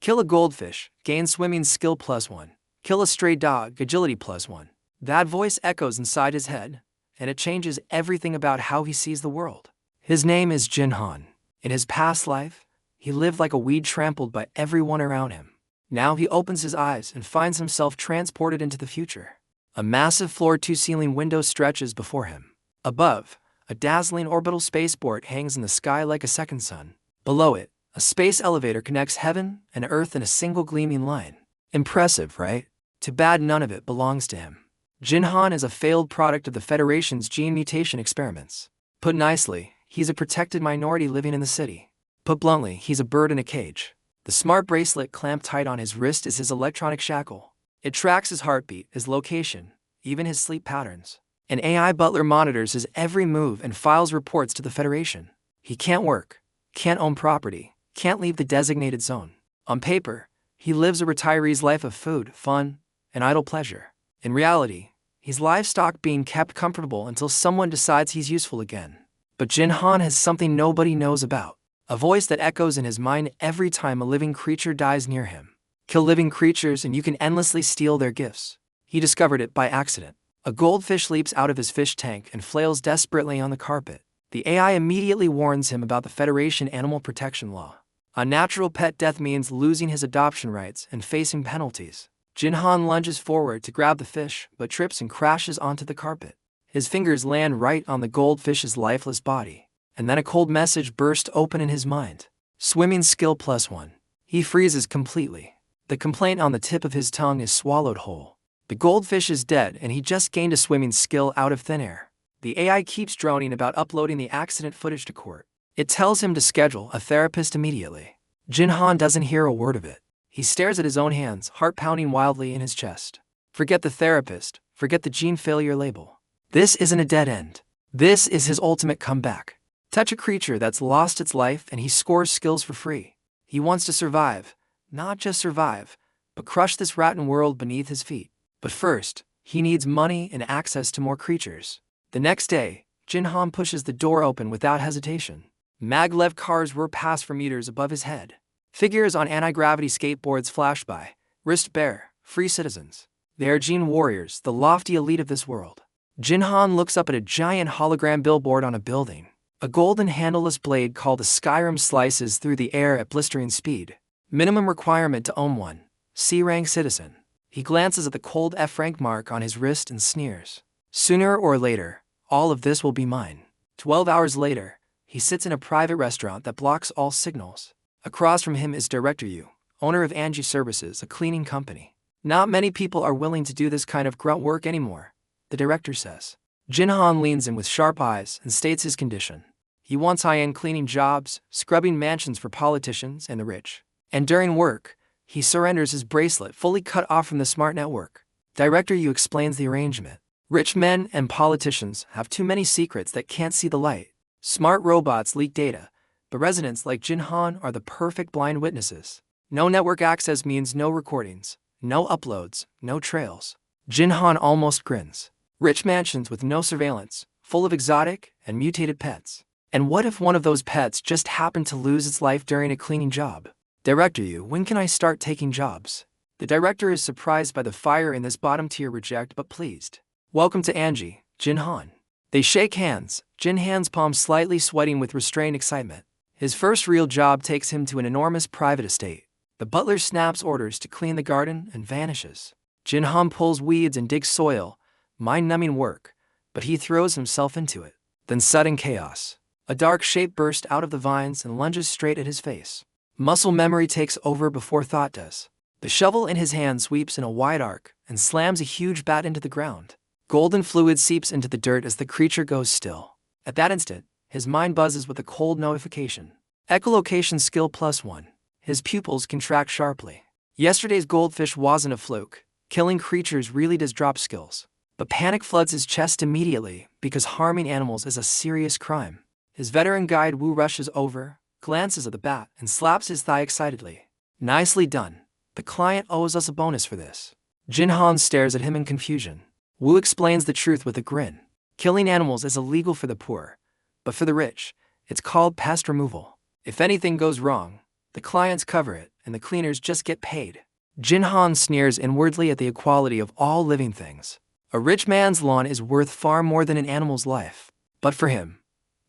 Kill a goldfish, gain swimming skill +1. Kill a stray dog, agility +1. That voice echoes inside his head, and it changes everything about how he sees the world. His name is Jin Han. In his past life, he lived like a weed trampled by everyone around him. Now he opens his eyes and finds himself transported into the future. A massive floor-to-ceiling window stretches before him. Above, a dazzling orbital spaceport hangs in the sky like a second sun. Below it, a space elevator connects heaven and earth in a single gleaming line. Impressive, right? Too bad none of it belongs to him. Jin Han is a failed product of the Federation's gene mutation experiments. Put nicely, he's a protected minority living in the city. Put bluntly, he's a bird in a cage. The smart bracelet clamped tight on his wrist is his electronic shackle. It tracks his heartbeat, his location, even his sleep patterns. An AI butler monitors his every move and files reports to the Federation. He can't work, can't own property, can't leave the designated zone. On paper, he lives a retiree's life of food, fun, and idle pleasure. In reality, he's livestock being kept comfortable until someone decides he's useful again. But Jin Han has something nobody knows about. A voice that echoes in his mind every time a living creature dies near him. Kill living creatures and you can endlessly steal their gifts. He discovered it by accident. A goldfish leaps out of his fish tank and flails desperately on the carpet. The AI immediately warns him about the Federation Animal Protection Law. Unnatural pet death means losing his adoption rights and facing penalties. Jin Han lunges forward to grab the fish, but trips and crashes onto the carpet. His fingers land right on the goldfish's lifeless body. And then a cold message burst open in his mind. Swimming skill +1. He freezes completely. The complaint on the tip of his tongue is swallowed whole. The goldfish is dead and he just gained a swimming skill out of thin air. The AI keeps droning about uploading the accident footage to court. It tells him to schedule a therapist immediately. Jin Han doesn't hear a word of it. He stares at his own hands, heart pounding wildly in his chest. Forget the therapist, forget the gene failure label. This isn't a dead end. This is his ultimate comeback. Touch a creature that's lost its life and he scores skills for free. He wants to survive, not just survive, but crush this rotten world beneath his feet. But first, he needs money and access to more creatures. The next day, Jin Han pushes the door open without hesitation. Maglev cars whir past for meters above his head. Figures on anti-gravity skateboards flash by, wrist bare, free citizens. They are gene warriors, the lofty elite of this world. Jin Han looks up at a giant hologram billboard on a building. A golden handleless blade called a Skyrim slices through the air at blistering speed. Minimum requirement to own one. C-rank citizen. He glances at the cold F-rank mark on his wrist and sneers. Sooner or later, all of this will be mine. 12 hours later, he sits in a private restaurant that blocks all signals. Across from him is Director Yu, owner of Angie Services, a cleaning company. Not many people are willing to do this kind of grunt work anymore, the director says. Jin Han leans in with sharp eyes and states his condition. He wants high-end cleaning jobs, scrubbing mansions for politicians and the rich. And during work, he surrenders his bracelet fully cut off from the smart network. Director Yu explains the arrangement. Rich men and politicians have too many secrets that can't see the light. Smart robots leak data, but residents like Jin Han are the perfect blind witnesses. No network access means no recordings, no uploads, no trails. Jin Han almost grins. Rich mansions with no surveillance, full of exotic and mutated pets. And what if one of those pets just happened to lose its life during a cleaning job? Director Yu, when can I start taking jobs? The director is surprised by the fire in this bottom-tier reject but pleased. Welcome to Angie, Jin Han. They shake hands, Jin Han's palms slightly sweating with restrained excitement. His first real job takes him to an enormous private estate. The butler snaps orders to clean the garden and vanishes. Jin Han pulls weeds and digs soil, mind-numbing work, but he throws himself into it. Then sudden chaos. A dark shape bursts out of the vines and lunges straight at his face. Muscle memory takes over before thought does. The shovel in his hand sweeps in a wide arc and slams a huge bat into the ground. Golden fluid seeps into the dirt as the creature goes still. At that instant, his mind buzzes with a cold notification. Echolocation skill +1. His pupils contract sharply. Yesterday's goldfish wasn't a fluke. Killing creatures really does drop skills. But panic floods his chest immediately because harming animals is a serious crime. His veteran guide Wu rushes over, glances at the bat, and slaps his thigh excitedly. Nicely done. The client owes us a bonus for this. Jin Han stares at him in confusion. Wu explains the truth with a grin. Killing animals is illegal for the poor, but for the rich, it's called pest removal. If anything goes wrong, the clients cover it, and the cleaners just get paid. Jin Han sneers inwardly at the equality of all living things. A rich man's lawn is worth far more than an animal's life. But for him,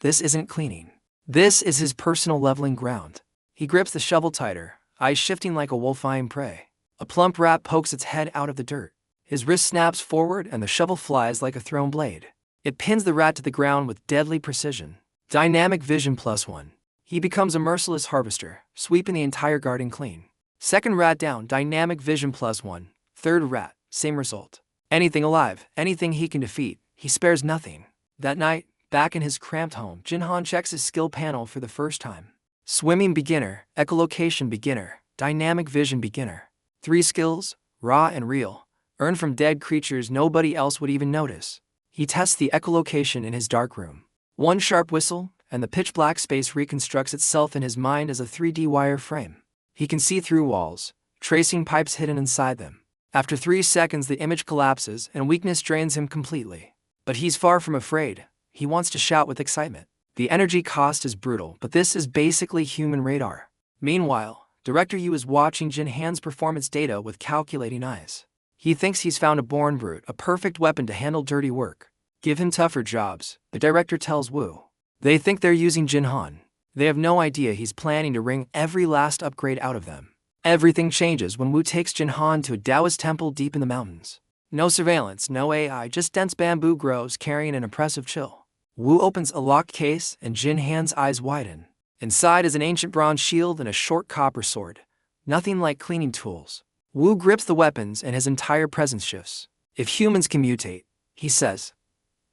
this isn't cleaning. This is his personal leveling ground. He grips the shovel tighter, eyes shifting like a wolf eyeing prey. A plump rat pokes its head out of the dirt. His wrist snaps forward and the shovel flies like a thrown blade. It pins the rat to the ground with deadly precision. Dynamic vision +1. He becomes a merciless harvester, sweeping the entire garden clean. Second rat down, dynamic vision +1. Third rat, same result. Anything alive, anything he can defeat, he spares nothing. That night, back in his cramped home, Jin Han checks his skill panel for the first time. Swimming beginner, echolocation beginner, dynamic vision beginner. 3 skills, raw and real, earned from dead creatures nobody else would even notice. He tests the echolocation in his dark room. One sharp whistle, and the pitch-black space reconstructs itself in his mind as a 3D wire frame. He can see through walls, tracing pipes hidden inside them. After 3 seconds, the image collapses and weakness drains him completely. But he's far from afraid. He wants to shout with excitement. The energy cost is brutal, but this is basically human radar. Meanwhile, Director Yu is watching Jin Han's performance data with calculating eyes. He thinks he's found a born brute, a perfect weapon to handle dirty work. Give him tougher jobs, the director tells Wu. They think they're using Jin Han. They have no idea he's planning to wring every last upgrade out of them. Everything changes when Wu takes Jin Han to a Taoist temple deep in the mountains. No surveillance, no AI, just dense bamboo groves carrying an oppressive chill. Wu opens a locked case and Jin Han's eyes widen. Inside is an ancient bronze shield and a short copper sword. Nothing like cleaning tools. Wu grips the weapons and his entire presence shifts. If humans can mutate, he says,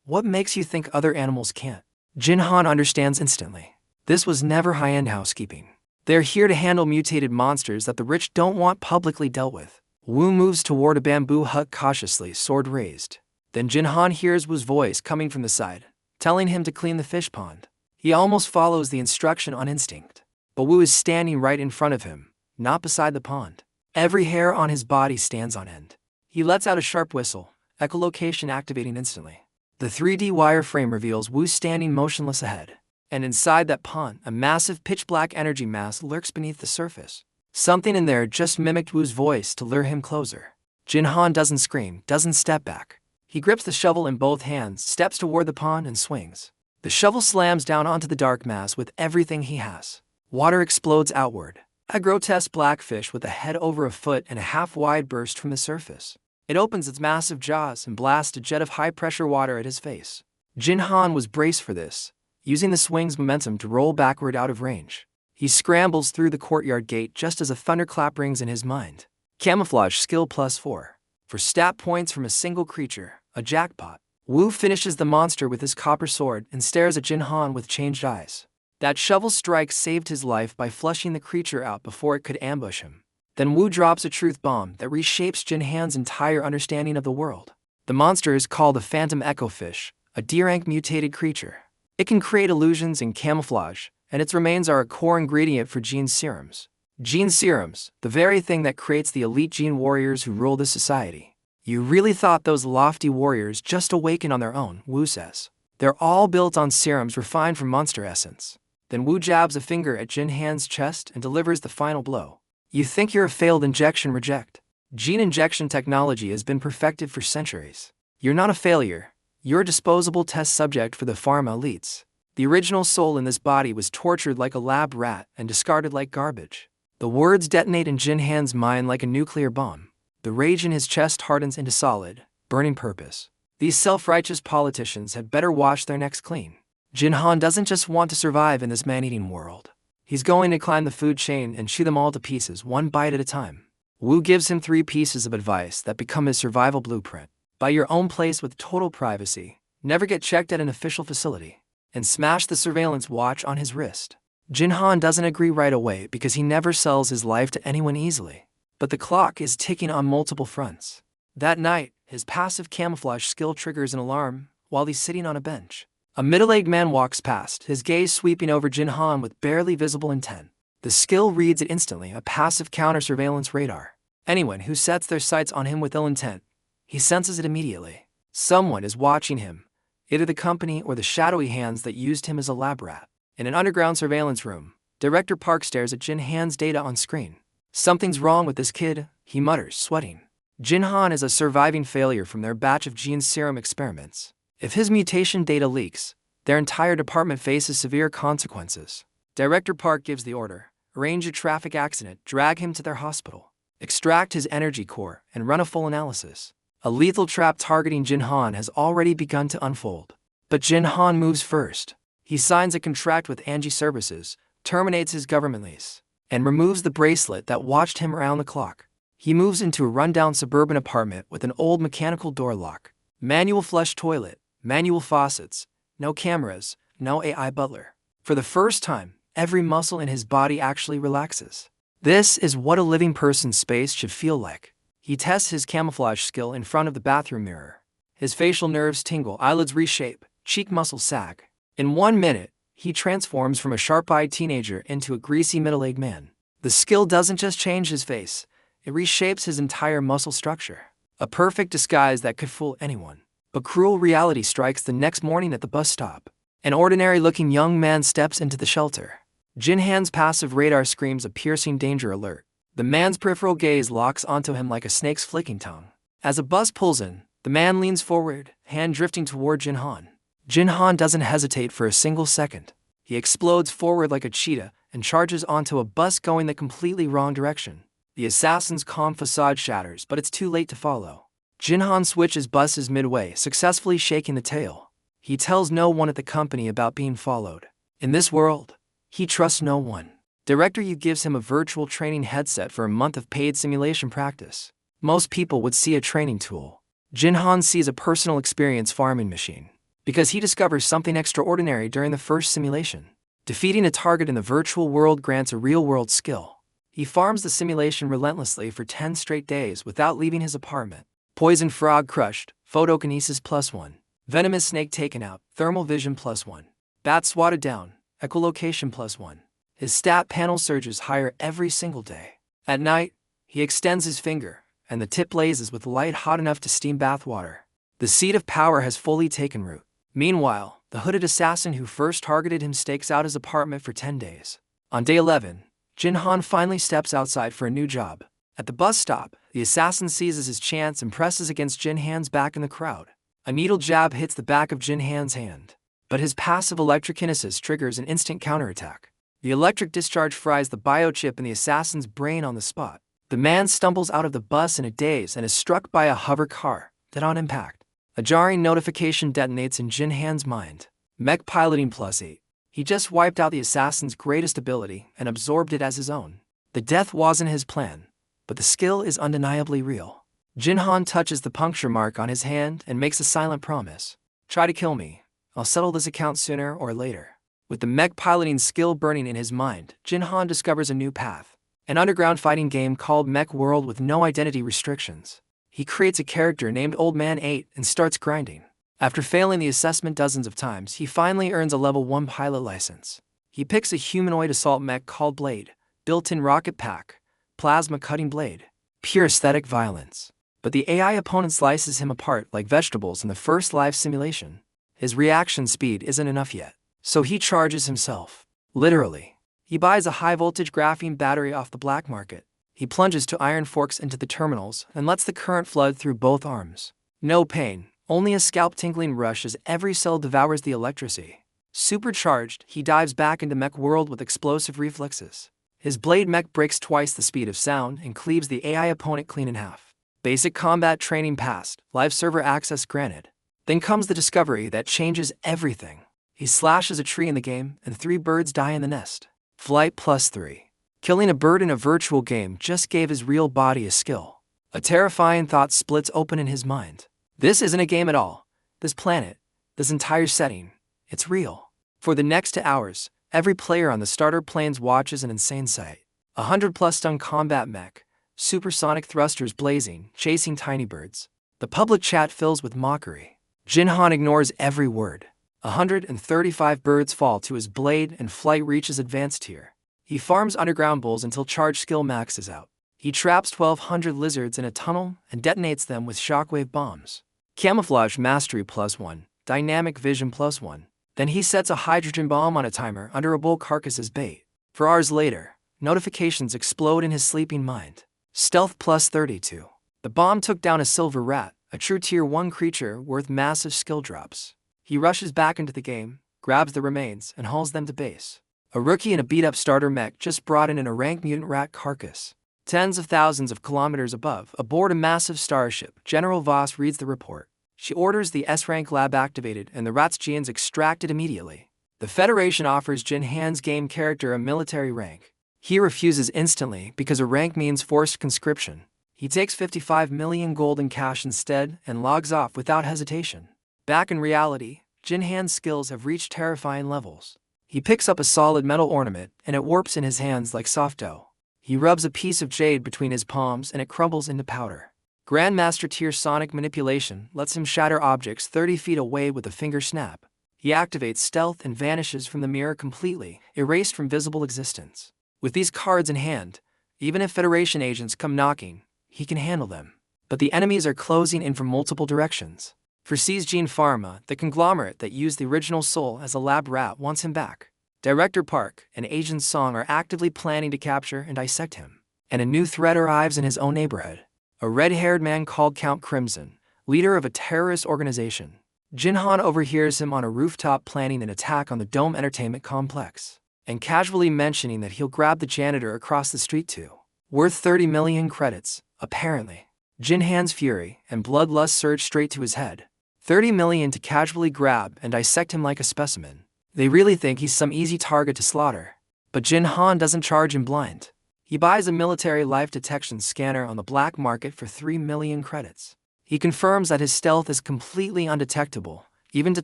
what makes you think other animals can't? Jin Han understands instantly. This was never high-end housekeeping. They're here to handle mutated monsters that the rich don't want publicly dealt with. Wu moves toward a bamboo hut cautiously, sword raised. Then Jin Han hears Wu's voice coming from the side, telling him to clean the fish pond. He almost follows the instruction on instinct. But Wu is standing right in front of him, not beside the pond. Every hair on his body stands on end. He lets out a sharp whistle, echolocation activating instantly. The 3D wireframe reveals Wu standing motionless ahead. And inside that pond, a massive pitch-black energy mass lurks beneath the surface. Something in there just mimicked Wu's voice to lure him closer. Jin Han doesn't scream, doesn't step back. He grips the shovel in both hands, steps toward the pond and swings. The shovel slams down onto the dark mass with everything he has. Water explodes outward. A grotesque blackfish with a head over a foot and a half-wide burst from the surface. It opens its massive jaws and blasts a jet of high-pressure water at his face. Jin Han was braced for this, using the swing's momentum to roll backward out of range. He scrambles through the courtyard gate just as a thunderclap rings in his mind. Camouflage skill +4. For stat points from a single creature, a jackpot. Wu finishes the monster with his copper sword and stares at Jin Han with changed eyes. That shovel strike saved his life by flushing the creature out before it could ambush him. Then Wu drops a truth bomb that reshapes Jin Han's entire understanding of the world. The monster is called a phantom echofish, a D-rank mutated creature. It can create illusions and camouflage, and its remains are a core ingredient for gene serums. Gene serums, the very thing that creates the elite gene warriors who rule this society. You really thought those lofty warriors just awakened on their own, Wu says. They're all built on serums refined from monster essence. Then Wu jabs a finger at Jin Han's chest and delivers the final blow. You think you're a failed injection reject? Gene injection technology has been perfected for centuries. You're not a failure. You're a disposable test subject for the pharma elites. The original soul in this body was tortured like a lab rat and discarded like garbage. The words detonate in Jin Han's mind like a nuclear bomb. The rage in his chest hardens into solid, burning purpose. These self-righteous politicians had better wash their necks clean. Jin Han doesn't just want to survive in this man-eating world. He's going to climb the food chain and chew them all to pieces, one bite at a time. Wu gives him 3 pieces of advice that become his survival blueprint. Buy your own place with total privacy, never get checked at an official facility, and smash the surveillance watch on his wrist. Jin Han doesn't agree right away because he never sells his life to anyone easily. But the clock is ticking on multiple fronts. That night, his passive camouflage skill triggers an alarm while he's sitting on a bench. A middle-aged man walks past, his gaze sweeping over Jin Han with barely visible intent. The skill reads it instantly, a passive counter-surveillance radar. Anyone who sets their sights on him with ill intent, he senses it immediately. Someone is watching him, either the company or the shadowy hands that used him as a lab rat. In an underground surveillance room, Director Park stares at Jin Han's data on screen. "Something's wrong with this kid," he mutters, sweating. Jin Han is a surviving failure from their batch of gene serum experiments. If his mutation data leaks, their entire department faces severe consequences. Director Park gives the order: arrange a traffic accident, drag him to their hospital, extract his energy core, and run a full analysis. A lethal trap targeting Jin Han has already begun to unfold. But Jin Han moves first. He signs a contract with Angie Services, terminates his government lease, and removes the bracelet that watched him around the clock. He moves into a rundown suburban apartment with an old mechanical door lock, manual flush toilet, manual faucets, no cameras, no AI butler. For the first time, every muscle in his body actually relaxes. This is what a living person's space should feel like. He tests his camouflage skill in front of the bathroom mirror. His facial nerves tingle, eyelids reshape, cheek muscles sag. In 1 minute, he transforms from a sharp-eyed teenager into a greasy middle-aged man. The skill doesn't just change his face, it reshapes his entire muscle structure. A perfect disguise that could fool anyone. But cruel reality strikes the next morning at the bus stop. An ordinary-looking young man steps into the shelter. Jin Han's passive radar screams a piercing danger alert. The man's peripheral gaze locks onto him like a snake's flicking tongue. As a bus pulls in, the man leans forward, hand drifting toward Jin Han. Jin Han doesn't hesitate for a single second. He explodes forward like a cheetah and charges onto a bus going the completely wrong direction. The assassin's calm facade shatters, but it's too late to follow. Jin Han switches buses midway, successfully shaking the tail. He tells no one at the company about being followed. In this world, he trusts no one. Director Yu gives him a virtual training headset for a month of paid simulation practice. Most people would see a training tool. Jin Han sees a personal experience farming machine, because he discovers something extraordinary during the first simulation. Defeating a target in the virtual world grants a real-world skill. He farms the simulation relentlessly for 10 straight days without leaving his apartment. Poison frog crushed, photokinesis +1. Venomous snake taken out, thermal vision +1. Bat swatted down, echolocation +1. His stat panel surges higher every single day. At night, he extends his finger, and the tip blazes with light hot enough to steam bath water. The seed of power has fully taken root. Meanwhile, the hooded assassin who first targeted him stakes out his apartment for 10 days. On day 11, Jin Han finally steps outside for a new job. At the bus stop, the assassin seizes his chance and presses against Jin Han's back in the crowd. A needle jab hits the back of Jin Han's hand, but his passive electrokinesis triggers an instant counterattack. The electric discharge fries the biochip in the assassin's brain on the spot. The man stumbles out of the bus in a daze and is struck by a hover car, dead on impact. A jarring notification detonates in Jin Han's mind. Mech piloting +8. He just wiped out the assassin's greatest ability and absorbed it as his own. The death wasn't his plan, but the skill is undeniably real. Jin Han touches the puncture mark on his hand and makes a silent promise. Try to kill me. I'll settle this account sooner or later. With the mech piloting skill burning in his mind, Jin Han discovers a new path. An underground fighting game called Mech World with no identity restrictions. He creates a character named Old Man 8 and starts grinding. After failing the assessment dozens of times, he finally earns a level 1 pilot license. He picks a humanoid assault mech called Blade, built-in rocket pack, plasma cutting blade, pure aesthetic violence. But the AI opponent slices him apart like vegetables in the first live simulation. His reaction speed isn't enough yet, so he charges himself. Literally. He buys a high-voltage graphene battery off the black market. He plunges 2 iron forks into the terminals and lets the current flood through both arms. No pain, only a scalp-tingling rush as every cell devours the electricity. Supercharged, he dives back into Mech World with explosive reflexes. His blade mech breaks twice the speed of sound and cleaves the AI opponent clean in half. Basic combat training passed, live server access granted. Then comes the discovery that changes everything. He slashes a tree in the game and 3 birds die in the nest. Flight +3. Killing a bird in a virtual game just gave his real body a skill. A terrifying thought splits open in his mind. This isn't a game at all. This planet, this entire setting, it's real. For the next 2 hours, every player on the starter planes watches an insane sight. 100+ ton combat mech, supersonic thrusters blazing, chasing tiny birds. The public chat fills with mockery. Jin Han ignores every word. 135 birds fall to his blade and flight reaches advanced tier. He farms underground bulls until charge skill maxes out. He traps 1,200 lizards in a tunnel and detonates them with shockwave bombs. Camouflage mastery +1, dynamic vision +1. Then he sets a hydrogen bomb on a timer under a bull carcass as bait. For hours later, Notifications explode in his sleeping mind. Stealth plus 32. The bomb took down a silver rat, a true tier 1 creature worth massive skill drops. He rushes back into the game, grabs the remains, and hauls them to base. A rookie in a beat-up starter mech just brought in a rank mutant rat carcass. Tens of thousands of kilometers above, aboard a massive starship, General Voss reads the report. She orders the S-rank lab activated and the rat's genes extracted immediately. The Federation offers Jin Han's game character a military rank. He refuses instantly because a rank means forced conscription. He takes 55 million gold in cash instead and logs off without hesitation. Back in reality, Jin Han's skills have reached terrifying levels. He picks up a solid metal ornament and it warps in his hands like soft dough. He rubs a piece of jade between his palms and it crumbles into powder. Grandmaster tier sonic manipulation lets him shatter objects 30 feet away with a finger snap. He activates stealth and vanishes from the mirror completely, erased from visible existence. With these cards in hand, even if Federation agents come knocking, he can handle them. But the enemies are closing in from multiple directions. For Gene Pharma, the conglomerate that used the original Soul as a lab rat wants him back. Director Park and Agent Song are actively planning to capture and dissect him. And a new threat arrives in his own neighborhood. A red-haired man called Count Crimson, leader of a terrorist organization. Jin Han overhears him on a rooftop planning an attack on the Dome Entertainment Complex, and casually mentioning that he'll grab the janitor across the street too. Worth 30 million credits, apparently. Jin Han's fury and bloodlust surge straight to his head. 30 million to casually grab and dissect him like a specimen. They really think he's some easy target to slaughter. But Jin Han doesn't charge him blind. He buys a military life detection scanner on the black market for 3 million credits. He confirms that his stealth is completely undetectable, even to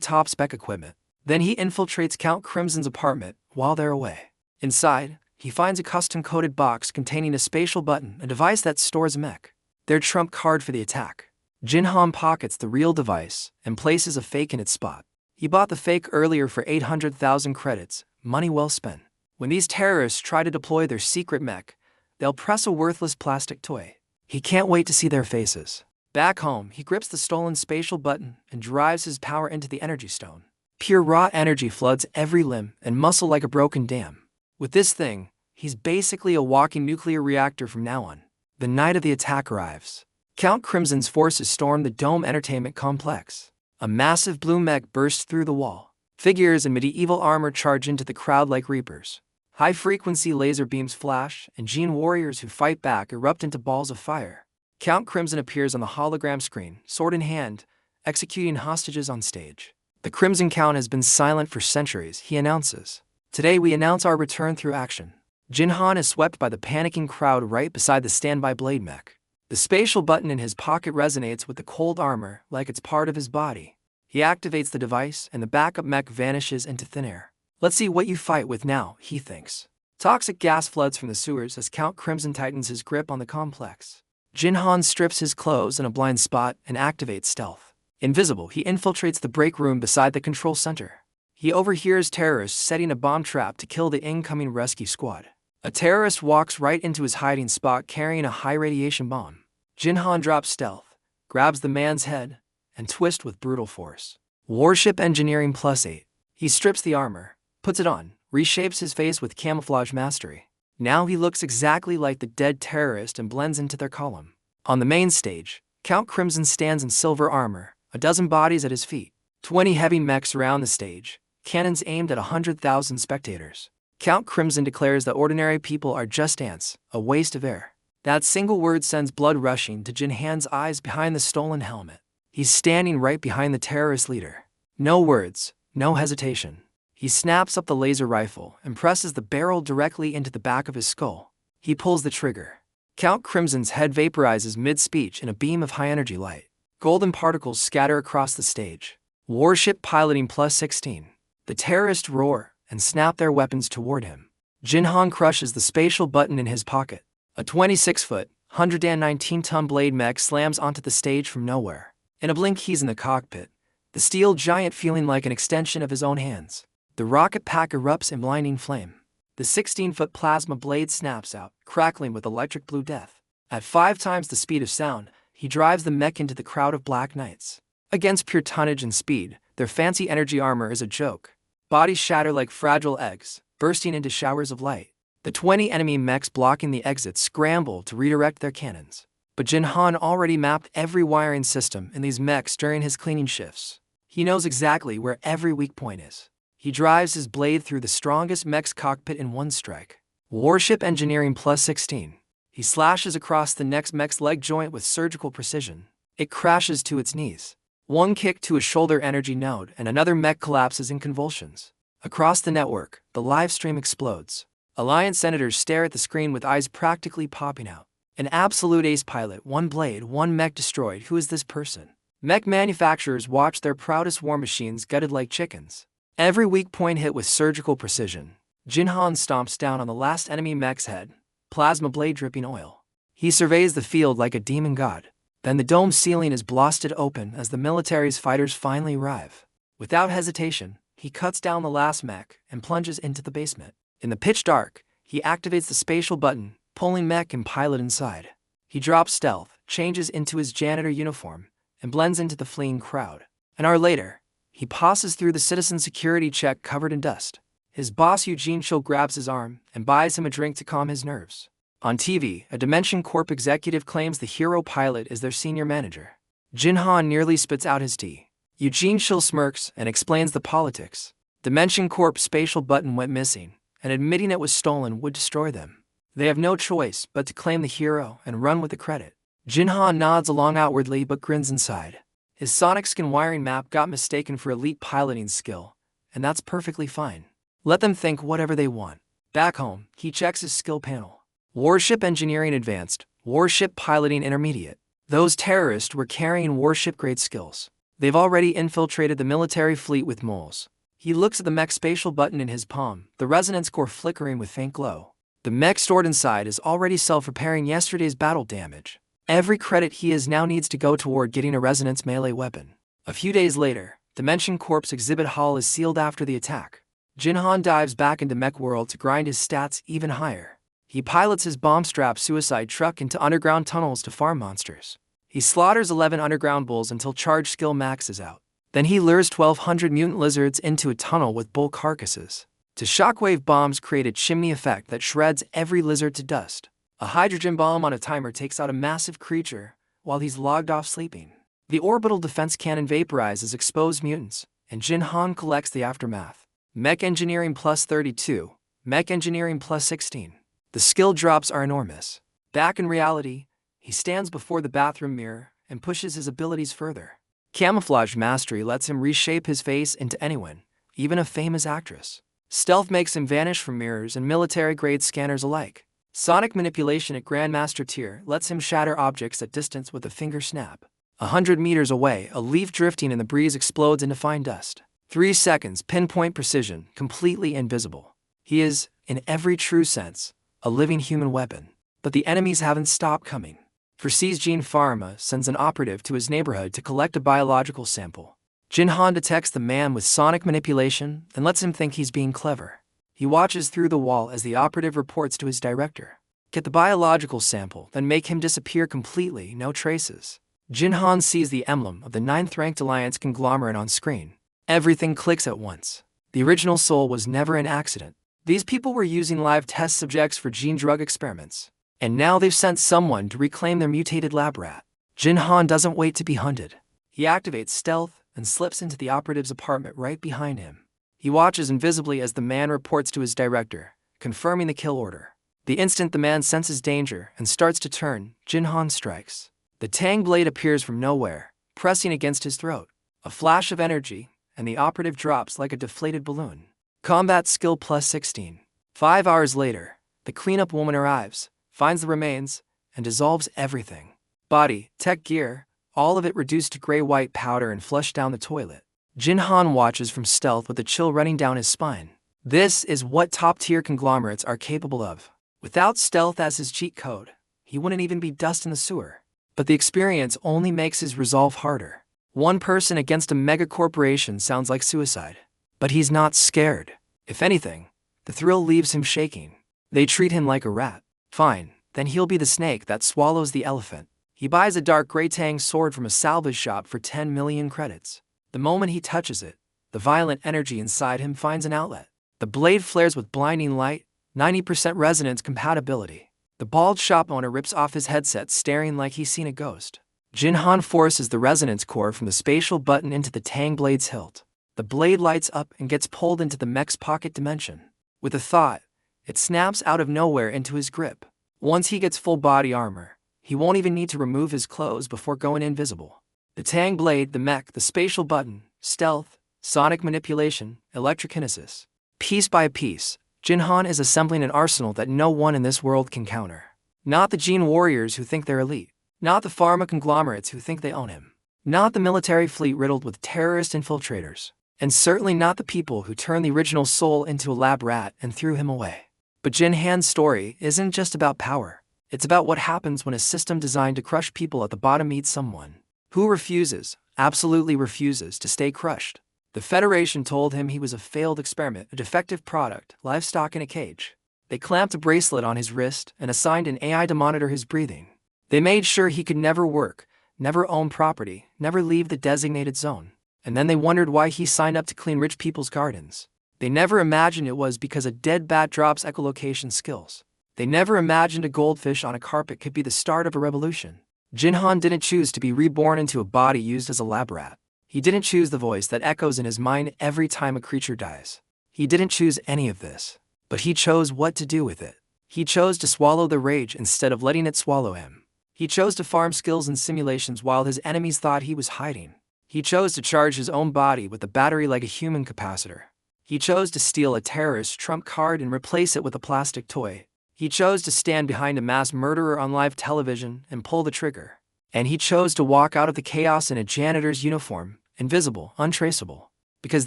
top-spec equipment. Then he infiltrates Count Crimson's apartment while they're away. Inside, he finds a custom-coded box containing a spatial button, a device that stores a mech. Their trump card for the attack. Jin Han pockets the real device and places a fake in its spot. He bought the fake earlier for 800,000 credits, money well spent. When these terrorists try to deploy their secret mech, they'll press a worthless plastic toy. He can't wait to see their faces. Back home, he grips the stolen spatial button and drives his power into the energy stone. Pure raw energy floods every limb and muscle like a broken dam. With this thing, he's basically a walking nuclear reactor from now on. The night of the attack arrives. Count Crimson's forces storm the Dome Entertainment Complex. A massive blue mech bursts through the wall. Figures in medieval armor charge into the crowd like reapers. High-frequency laser beams flash, and Gene warriors who fight back erupt into balls of fire. Count Crimson appears on the hologram screen, sword in hand, executing hostages on stage. The Crimson Count has been silent for centuries, he announces. Today we announce our return through action. Jin Han is swept by the panicking crowd right beside the standby blade mech. The spatial button in his pocket resonates with the cold armor like it's part of his body. He activates the device and the backup mech vanishes into thin air. Let's see what you fight with now, he thinks. Toxic gas floods from the sewers as Count Crimson tightens his grip on the complex. Jin Han strips his clothes in a blind spot and activates stealth. Invisible, he infiltrates the break room beside the control center. He overhears terrorists setting a bomb trap to kill the incoming rescue squad. A terrorist walks right into his hiding spot carrying a high-radiation bomb. Jin Han drops stealth, grabs the man's head, and twists with brutal force. Warship engineering +8. He strips the armor, puts it on, reshapes his face with camouflage mastery. Now he looks exactly like the dead terrorist and blends into their column. On the main stage, Count Crimson stands in silver armor, a dozen bodies at his feet. 20 heavy mechs surround the stage, cannons aimed at 100,000 spectators. Count Crimson declares that ordinary people are just ants, a waste of air. That single word sends blood rushing to Jin Han's eyes behind the stolen helmet. He's standing right behind the terrorist leader. No words, no hesitation. He snaps up the laser rifle and presses the barrel directly into the back of his skull. He pulls the trigger. Count Crimson's head vaporizes mid-speech in a beam of high-energy light. Golden particles scatter across the stage. Warship piloting +16. The terrorists roar and snap their weapons toward him. Jin Han crushes the spatial button in his pocket. A 26-foot, 119-ton blade mech slams onto the stage from nowhere. In a blink he's in the cockpit, the steel giant feeling like an extension of his own hands. The rocket pack erupts in blinding flame. The 16-foot plasma blade snaps out, crackling with electric blue death. At 5 times the speed of sound, he drives the mech into the crowd of Black Knights. Against pure tonnage and speed, their fancy energy armor is a joke. Bodies shatter like fragile eggs, bursting into showers of light. The 20 enemy mechs blocking the exit scramble to redirect their cannons. But Jin Han already mapped every wiring system in these mechs during his cleaning shifts. He knows exactly where every weak point is. He drives his blade through the strongest mech's cockpit in one strike. Warship engineering plus 16. He slashes across the next mech's leg joint with surgical precision. It crashes to its knees. One kick to a shoulder energy node and another mech collapses in convulsions. Across the network, the live stream explodes. Alliance senators stare at the screen with eyes practically popping out. An absolute ace pilot, one blade, one mech destroyed. Who is this person? Mech manufacturers watch their proudest war machines gutted like chickens. Every weak point hit with surgical precision. Jin Han stomps down on the last enemy mech's head, plasma blade dripping oil. He surveys the field like a demon god. Then the dome ceiling is blasted open as the military's fighters finally arrive. Without hesitation, he cuts down the last mech and plunges into the basement. In the pitch dark, he activates the spatial button, pulling mech and pilot inside. He drops stealth, changes into his janitor uniform, and blends into the fleeing crowd. An hour later, he passes through the citizen security check covered in dust. His boss Eugene Cho grabs his arm and buys him a drink to calm his nerves. On TV, a Dimension Corp executive claims the hero pilot is their senior manager. Jin Han nearly spits out his tea. Eugene Cho smirks and explains the politics. Dimension Corp's spatial button went missing, and admitting it was stolen would destroy them. They have no choice but to claim the hero and run with the credit. Jin Han nods along outwardly but grins inside. His sonic skin wiring map got mistaken for elite piloting skill, and that's perfectly fine. Let them think whatever they want. Back home, he checks his skill panel. Warship engineering advanced, warship piloting intermediate. Those terrorists were carrying warship-grade skills. They've already infiltrated the military fleet with moles. He looks at the mech spatial button in his palm, the resonance core flickering with faint glow. The mech stored inside is already self-repairing yesterday's battle damage. Every credit he has now needs to go toward getting a resonance melee weapon. A few days later, Dimension Corp's exhibit hall is sealed after the attack. Jin Han dives back into mech world to grind his stats even higher. He pilots his bomb-strapped suicide truck into underground tunnels to farm monsters. He slaughters 11 underground bulls until charge skill maxes out. Then he lures 1,200 mutant lizards into a tunnel with bull carcasses. To shockwave bombs create a chimney effect that shreds every lizard to dust. A hydrogen bomb on a timer takes out a massive creature while he's logged off sleeping. The orbital defense cannon vaporizes exposed mutants, and Jin Han collects the aftermath. Mech engineering plus 32, mech engineering plus 16. The skill drops are enormous. Back in reality, he stands before the bathroom mirror and pushes his abilities further. Camouflage mastery lets him reshape his face into anyone, even a famous actress. Stealth makes him vanish from mirrors and military-grade scanners alike. Sonic manipulation at Grandmaster tier lets him shatter objects at distance with a finger snap. 100 meters away, a leaf drifting in the breeze explodes into fine dust. 3 seconds, pinpoint precision, completely invisible. He is, in every true sense, a living human weapon. But the enemies haven't stopped coming. Foresees Gene Pharma sends an operative to his neighborhood to collect a biological sample. Jin Han detects the man with sonic manipulation and lets him think he's being clever. He watches through the wall as the operative reports to his director. Get the biological sample, then make him disappear completely, no traces. Jin Han sees the emblem of the 9th-ranked Alliance conglomerate on screen. Everything clicks at once. The original Soul was never an accident. These people were using live test subjects for gene drug experiments. And now they've sent someone to reclaim their mutated lab rat. Jin Han doesn't wait to be hunted. He activates stealth and slips into the operative's apartment right behind him. He watches invisibly as the man reports to his director, confirming the kill order. The instant the man senses danger and starts to turn, Jin Han strikes. The Tang blade appears from nowhere, pressing against his throat. A flash of energy, and the operative drops like a deflated balloon. Combat skill plus 16. 5 hours later, the cleanup woman arrives, finds the remains, and dissolves everything. Body, tech gear, all of it reduced to gray-white powder and flushed down the toilet. Jin Han watches from stealth with a chill running down his spine. This is what top-tier conglomerates are capable of. Without stealth as his cheat code, he wouldn't even be dust in the sewer. But the experience only makes his resolve harder. One person against a mega-corporation sounds like suicide. But he's not scared. If anything, the thrill leaves him shaking. They treat him like a rat. Fine, then he'll be the snake that swallows the elephant. He buys a dark gray Tang sword from a salvage shop for 10 million credits. The moment he touches it, the violent energy inside him finds an outlet. The blade flares with blinding light, 90% resonance compatibility. The bald shop owner rips off his headset, staring like he's seen a ghost. Jin Han forces the resonance core from the spatial button into the Tang blade's hilt. The blade lights up and gets pulled into the mech's pocket dimension. With a thought, it snaps out of nowhere into his grip. Once he gets full body armor, he won't even need to remove his clothes before going invisible. The Tang blade, the mech, the spatial button, stealth, sonic manipulation, electrokinesis. Piece by piece, Jin Han is assembling an arsenal that no one in this world can counter. Not the gene warriors who think they're elite. Not the pharma conglomerates who think they own him. Not the military fleet riddled with terrorist infiltrators. And certainly not the people who turned the original Soul into a lab rat and threw him away. But Jin Han's story isn't just about power. It's about what happens when a system designed to crush people at the bottom meets someone who refuses, absolutely refuses, to stay crushed. The Federation told him he was a failed experiment, a defective product, livestock in a cage. They clamped a bracelet on his wrist and assigned an AI to monitor his breathing. They made sure he could never work, never own property, never leave the designated zone. And then they wondered why he signed up to clean rich people's gardens. They never imagined it was because a dead bat drops echolocation skills. They never imagined a goldfish on a carpet could be the start of a revolution. Jin Han didn't choose to be reborn into a body used as a lab rat. He didn't choose the voice that echoes in his mind every time a creature dies. He didn't choose any of this. But he chose what to do with it. He chose to swallow the rage instead of letting it swallow him. He chose to farm skills and simulations while his enemies thought he was hiding. He chose to charge his own body with a battery like a human capacitor. He chose to steal a terrorist trump card and replace it with a plastic toy. He chose to stand behind a mass murderer on live television and pull the trigger. And he chose to walk out of the chaos in a janitor's uniform, invisible, untraceable. Because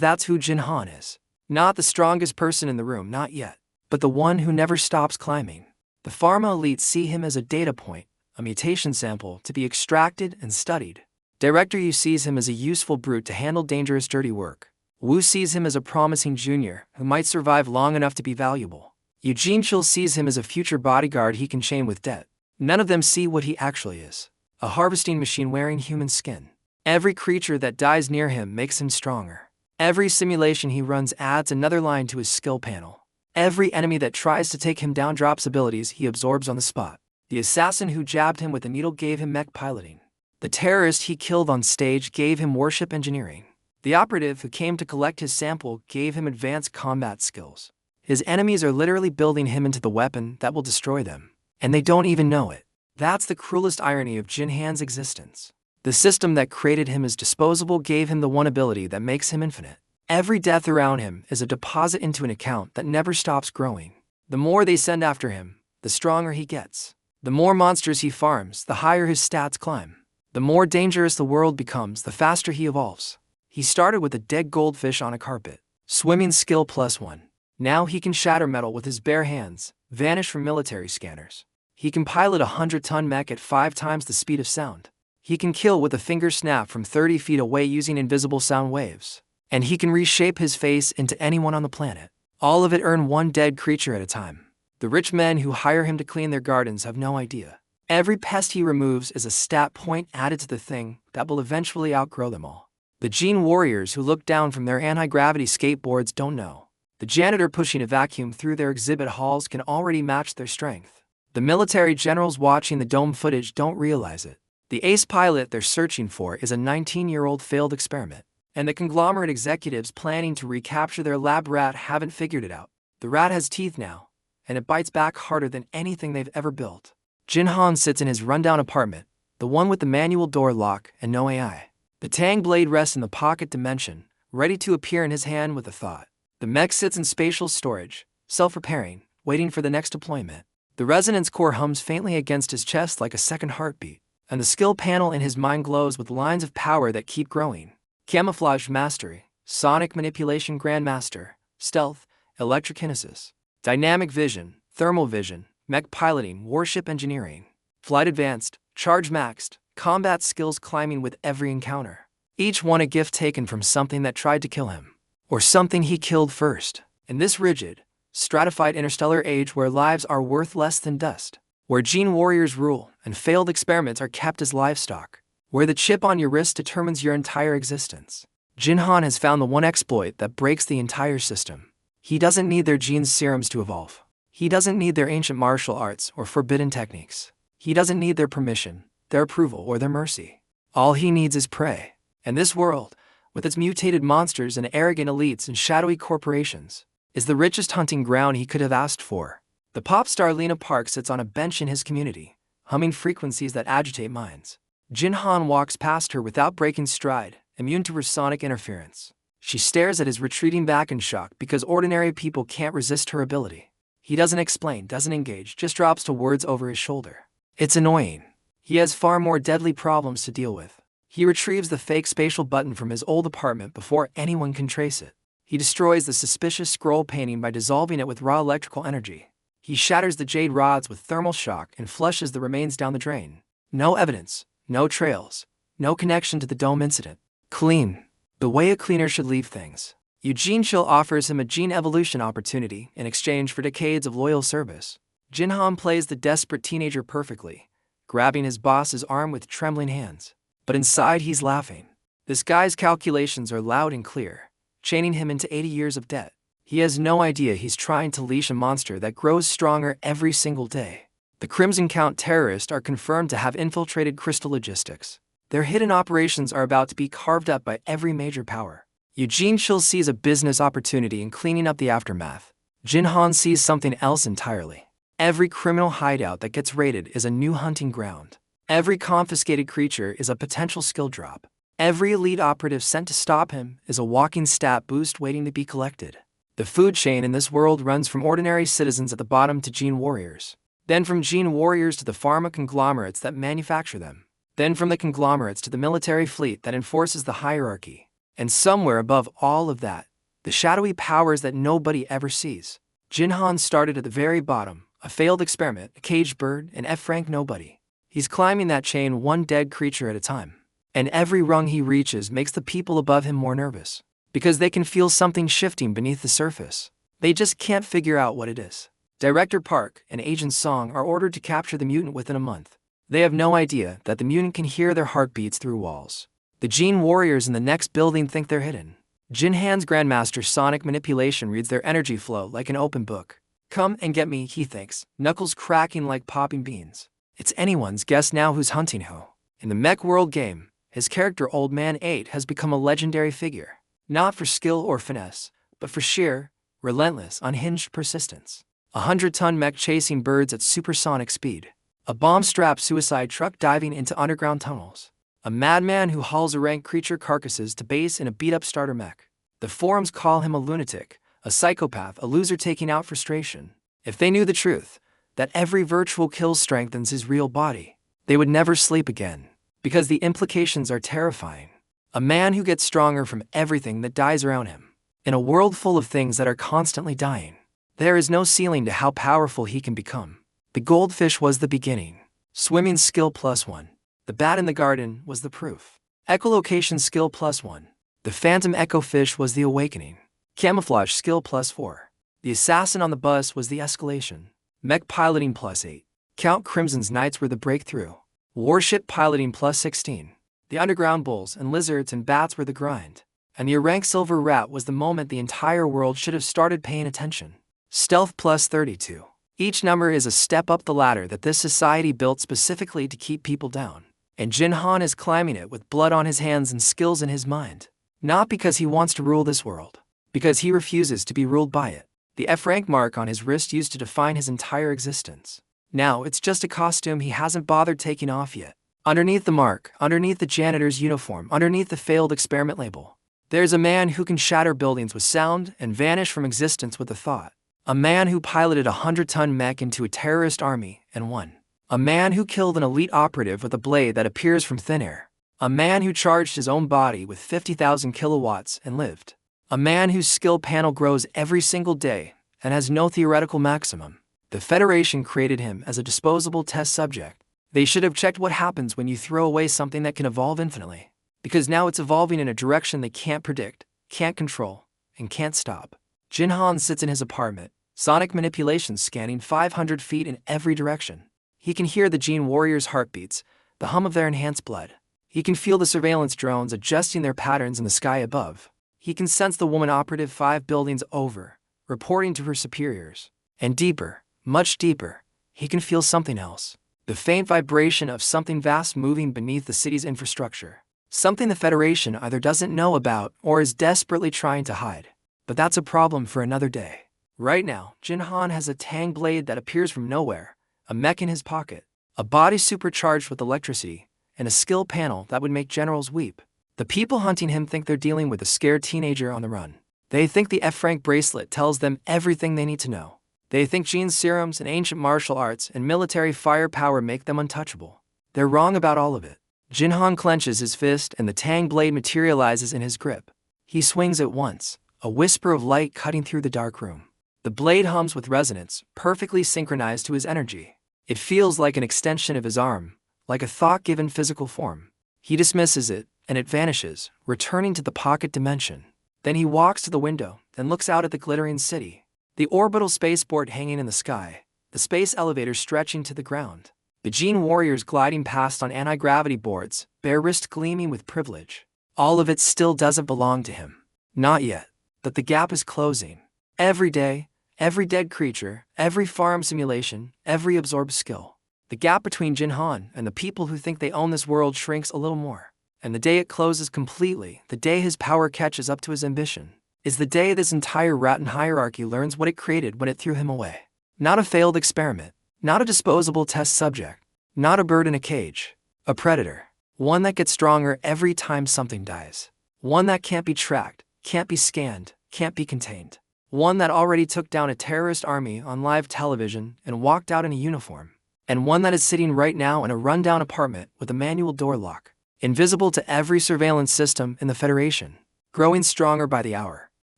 that's who Jin Han is. Not the strongest person in the room, not yet. But the one who never stops climbing. The pharma elites see him as a data point, a mutation sample to be extracted and studied. Director Yu sees him as a useful brute to handle dangerous dirty work. Wu sees him as a promising junior who might survive long enough to be valuable. Eugene Chil sees him as a future bodyguard he can chain with debt. None of them see what he actually is. A harvesting machine wearing human skin. Every creature that dies near him makes him stronger. Every simulation he runs adds another line to his skill panel. Every enemy that tries to take him down drops abilities he absorbs on the spot. The assassin who jabbed him with a needle gave him mech piloting. The terrorist he killed on stage gave him warship engineering. The operative who came to collect his sample gave him advanced combat skills. His enemies are literally building him into the weapon that will destroy them. And they don't even know it. That's the cruelest irony of Jin Han's existence. The system that created him as disposable gave him the one ability that makes him infinite. Every death around him is a deposit into an account that never stops growing. The more they send after him, the stronger he gets. The more monsters he farms, the higher his stats climb. The more dangerous the world becomes, the faster he evolves. He started with a dead goldfish on a carpet. Swimming skill +1. Now he can shatter metal with his bare hands, vanish from military scanners. He can pilot a 100-ton mech at 5 times the speed of sound. He can kill with a finger snap from 30 feet away using invisible sound waves. And he can reshape his face into anyone on the planet. All of it earn one dead creature at a time. The rich men who hire him to clean their gardens have no idea. Every pest he removes is a stat point added to the thing that will eventually outgrow them all. The gene warriors who look down from their anti-gravity skateboards don't know. The janitor pushing a vacuum through their exhibit halls can already match their strength. The military generals watching the dome footage don't realize it. The ace pilot they're searching for is a 19-year-old failed experiment. And the conglomerate executives planning to recapture their lab rat haven't figured it out. The rat has teeth now, and it bites back harder than anything they've ever built. Jin Han sits in his rundown apartment, the one with the manual door lock and no AI. The Tang blade rests in the pocket dimension, ready to appear in his hand with a thought. The mech sits in spatial storage, self-repairing, waiting for the next deployment. The resonance core hums faintly against his chest like a second heartbeat, and the skill panel in his mind glows with lines of power that keep growing. Camouflage mastery, sonic manipulation grandmaster, stealth, electrokinesis, dynamic vision, thermal vision, mech piloting, warship engineering, flight advanced, charge maxed, combat skills climbing with every encounter. Each one a gift taken from something that tried to kill him. Or something he killed first. In this rigid, stratified interstellar age where lives are worth less than dust, where gene warriors rule and failed experiments are kept as livestock, where the chip on your wrist determines your entire existence, Jin Han has found the one exploit that breaks the entire system. He doesn't need their genes' serums to evolve. He doesn't need their ancient martial arts or forbidden techniques. He doesn't need their permission, their approval, or their mercy. All he needs is prey. And this world, with its mutated monsters and arrogant elites and shadowy corporations, is the richest hunting ground he could have asked for. The pop star Lena Park sits on a bench in his community, humming frequencies that agitate minds. Jin Han walks past her without breaking stride, immune to her sonic interference. She stares at his retreating back in shock because ordinary people can't resist her ability. He doesn't explain, doesn't engage, just drops to words over his shoulder. It's annoying. He has far more deadly problems to deal with. He retrieves the fake spatial button from his old apartment before anyone can trace it. He destroys the suspicious scroll painting by dissolving it with raw electrical energy. He shatters the jade rods with thermal shock and flushes the remains down the drain. No evidence, no trails, no connection to the dome incident. Clean. The way a cleaner should leave things. Eugene Chill offers him a gene evolution opportunity in exchange for decades of loyal service. Jin Han plays the desperate teenager perfectly, grabbing his boss's arm with trembling hands. But inside he's laughing. This guy's calculations are loud and clear, chaining him into 80 years of debt. He has no idea he's trying to leash a monster that grows stronger every single day. The Crimson Count terrorists are confirmed to have infiltrated Crystal Logistics. Their hidden operations are about to be carved up by every major power. Eugene Chill sees a business opportunity in cleaning up the aftermath. Jin Han sees something else entirely. Every criminal hideout that gets raided is a new hunting ground. Every confiscated creature is a potential skill drop. Every elite operative sent to stop him is a walking stat boost waiting to be collected. The food chain in this world runs from ordinary citizens at the bottom to gene warriors. Then from gene warriors to the pharma conglomerates that manufacture them. Then from the conglomerates to the military fleet that enforces the hierarchy. And somewhere above all of that, the shadowy powers that nobody ever sees. Jin Han started at the very bottom, a failed experiment, a caged bird, an F-rank nobody. He's climbing that chain one dead creature at a time. And every rung he reaches makes the people above him more nervous. Because they can feel something shifting beneath the surface. They just can't figure out what it is. Director Park and Agent Song are ordered to capture the mutant within a month. They have no idea that the mutant can hear their heartbeats through walls. The gene warriors in the next building think they're hidden. Jin Han's Grandmaster Sonic Manipulation reads their energy flow like an open book. Come and get me, he thinks, knuckles cracking like popping beans. It's anyone's guess now who's hunting who. In the Mech World game, his character Old Man 8 has become a legendary figure. Not for skill or finesse, but for sheer, relentless, unhinged persistence. 100-ton mech chasing birds at supersonic speed. A bomb-strapped suicide truck diving into underground tunnels. A madman who hauls errant creature carcasses to base in a beat-up starter mech. The forums call him a lunatic, a psychopath, a loser taking out frustration. If they knew the truth, that every virtual kill strengthens his real body, they would never sleep again. Because the implications are terrifying. A man who gets stronger from everything that dies around him. In a world full of things that are constantly dying, there is no ceiling to how powerful he can become. The goldfish was the beginning. Swimming skill +1. The bat in the garden was the proof. Echolocation skill +1. The phantom echo fish was the awakening. Camouflage skill +4. The assassin on the bus was the escalation. Mech piloting +8. Count Crimson's knights were the breakthrough. Warship piloting +16. The underground bulls and lizards and bats were the grind. And the rank silver rat was the moment the entire world should have started paying attention. Stealth +32. Each number is a step up the ladder that this society built specifically to keep people down. And Jin Han is climbing it with blood on his hands and skills in his mind. Not because he wants to rule this world. Because he refuses to be ruled by it. The F-rank mark on his wrist used to define his entire existence. Now it's just a costume he hasn't bothered taking off yet. Underneath the mark, underneath the janitor's uniform, underneath the failed experiment label, there's a man who can shatter buildings with sound and vanish from existence with a thought. A man who piloted a 100-ton mech into a terrorist army and won. A man who killed an elite operative with a blade that appears from thin air. A man who charged his own body with 50,000 kilowatts and lived. A man whose skill panel grows every single day and has no theoretical maximum. The Federation created him as a disposable test subject. They should have checked what happens when you throw away something that can evolve infinitely. Because now it's evolving in a direction they can't predict, can't control, and can't stop. Jin Han sits in his apartment, sonic manipulation scanning 500 feet in every direction. He can hear the gene warriors' heartbeats, the hum of their enhanced blood. He can feel the surveillance drones adjusting their patterns in the sky above. He can sense the woman operative 5 buildings over, reporting to her superiors. And deeper, Much deeper, he can feel something else. The faint vibration of something vast moving beneath the city's infrastructure. Something the Federation either doesn't know about or is desperately trying to hide. But that's a problem for another day. Right now, Jin Han has a tang blade that appears from nowhere, a mech in his pocket, a body supercharged with electricity, and a skill panel that would make generals weep. The people hunting him think they're dealing with a scared teenager on the run. They think the F-rank bracelet tells them everything they need to know. They think Jin's serums and ancient martial arts and military firepower make them untouchable. They're wrong about all of it. Jin Han clenches his fist and the tang blade materializes in his grip. He swings it once, a whisper of light cutting through the dark room. The blade hums with resonance, perfectly synchronized to his energy. It feels like an extension of his arm, like a thought given physical form. He dismisses it, and it vanishes, returning to the pocket dimension. Then he walks to the window, then looks out at the glittering city. The orbital spaceport hanging in the sky, the space elevator stretching to the ground. The Jin warriors gliding past on anti-gravity boards, bare wrist gleaming with privilege. All of it still doesn't belong to him. Not yet. But the gap is closing. Every day, every dead creature, every farm simulation, every absorbed skill. The gap between Jin Han and the people who think they own this world shrinks a little more. And the day it closes completely, the day his power catches up to his ambition, is the day this entire rotten hierarchy learns what it created when it threw him away. Not a failed experiment, not a disposable test subject, not a bird in a cage, a predator. One that gets stronger every time something dies. One that can't be tracked, can't be scanned, can't be contained. One that already took down a terrorist army on live television and walked out in a uniform. And one that is sitting right now in a rundown apartment with a manual door lock, invisible to every surveillance system in the Federation, growing stronger by the hour.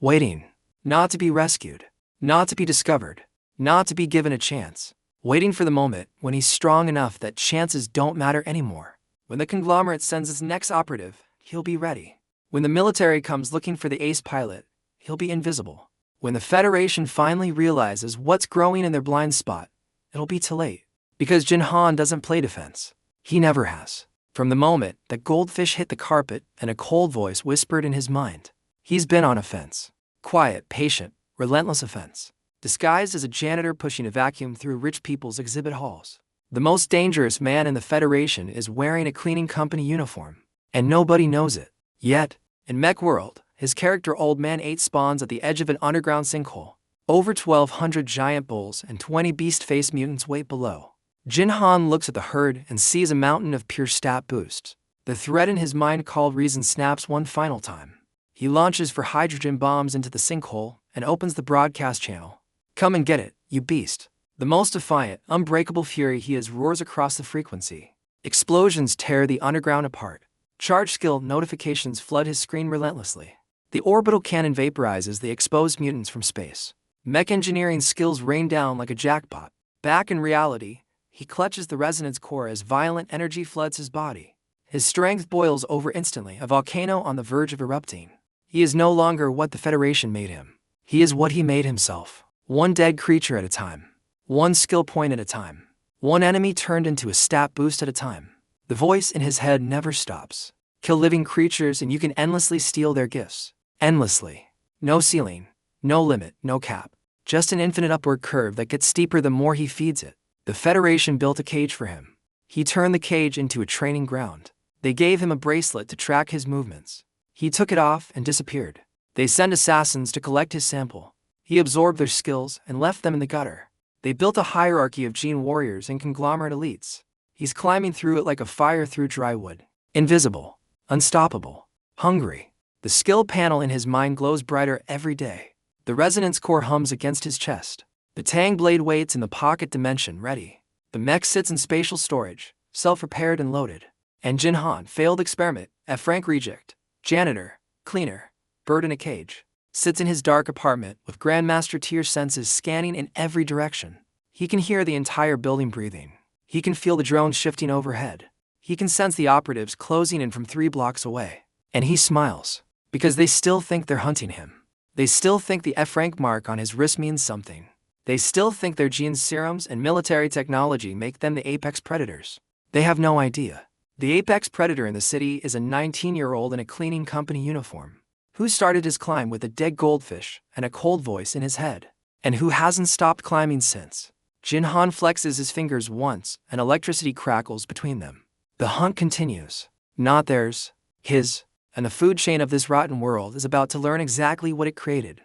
Waiting, not to be rescued, not to be discovered, not to be given a chance. Waiting for the moment when he's strong enough that chances don't matter anymore. When the conglomerate sends its next operative, he'll be ready. When the military comes looking for the ace pilot, he'll be invisible. When the Federation finally realizes what's growing in their blind spot, it'll be too late. Because Jin Han doesn't play defense. He never has. From the moment that goldfish hit the carpet and a cold voice whispered in his mind, he's been on offense. Quiet, patient, relentless offense. Disguised as a janitor pushing a vacuum through rich people's exhibit halls. The most dangerous man in the Federation is wearing a cleaning company uniform. And nobody knows it. Yet, in Mech World, his character Old Man 8 spawns at the edge of an underground sinkhole. Over 1,200 giant bulls and 20 beast-faced mutants wait below. Jin Han looks at the herd and sees a mountain of pure stat boosts. The thread in his mind called reason snaps one final time. He launches for hydrogen bombs into the sinkhole and opens the broadcast channel. Come and get it, you beast. The most defiant, unbreakable fury he is roars across the frequency. Explosions tear the underground apart. Charge skill notifications flood his screen relentlessly. The orbital cannon vaporizes the exposed mutants from space. Mech engineering skills rain down like a jackpot. Back in reality, he clutches the resonance core as violent energy floods his body. His strength boils over instantly, a volcano on the verge of erupting. He is no longer what the Federation made him. He is what he made himself. One dead creature at a time. One skill point at a time. One enemy turned into a stat boost at a time. The voice in his head never stops. Kill living creatures and you can endlessly steal their gifts. Endlessly. No ceiling. No limit. No cap. Just an infinite upward curve that gets steeper the more he feeds it. The Federation built a cage for him. He turned the cage into a training ground. They gave him a bracelet to track his movements. He took it off and disappeared. They sent assassins to collect his sample. He absorbed their skills and left them in the gutter. They built a hierarchy of Jin warriors and conglomerate elites. He's climbing through it like a fire through dry wood. Invisible. Unstoppable. Hungry. The skill panel in his mind glows brighter every day. The resonance core hums against his chest. The tang blade waits in the pocket dimension, ready. The mech sits in spatial storage, self-repaired and loaded. And Jin Han, failed experiment, F-rank reject, janitor, cleaner, bird in a cage, sits in his dark apartment with Grandmaster Tier senses scanning in every direction. He can hear the entire building breathing. He can feel the drones shifting overhead. He can sense the operatives closing in from 3 blocks away. And he smiles, because they still think they're hunting him. They still think the F-rank mark on his wrist means something. They still think their genes, serums, and military technology make them the apex predators. They have no idea. The apex predator in the city is a 19-year-old in a cleaning company uniform, who started his climb with a dead goldfish and a cold voice in his head, and who hasn't stopped climbing since. Jin Han flexes his fingers once, and electricity crackles between them. The hunt continues. Not theirs, his, and the food chain of this rotten world is about to learn exactly what it created.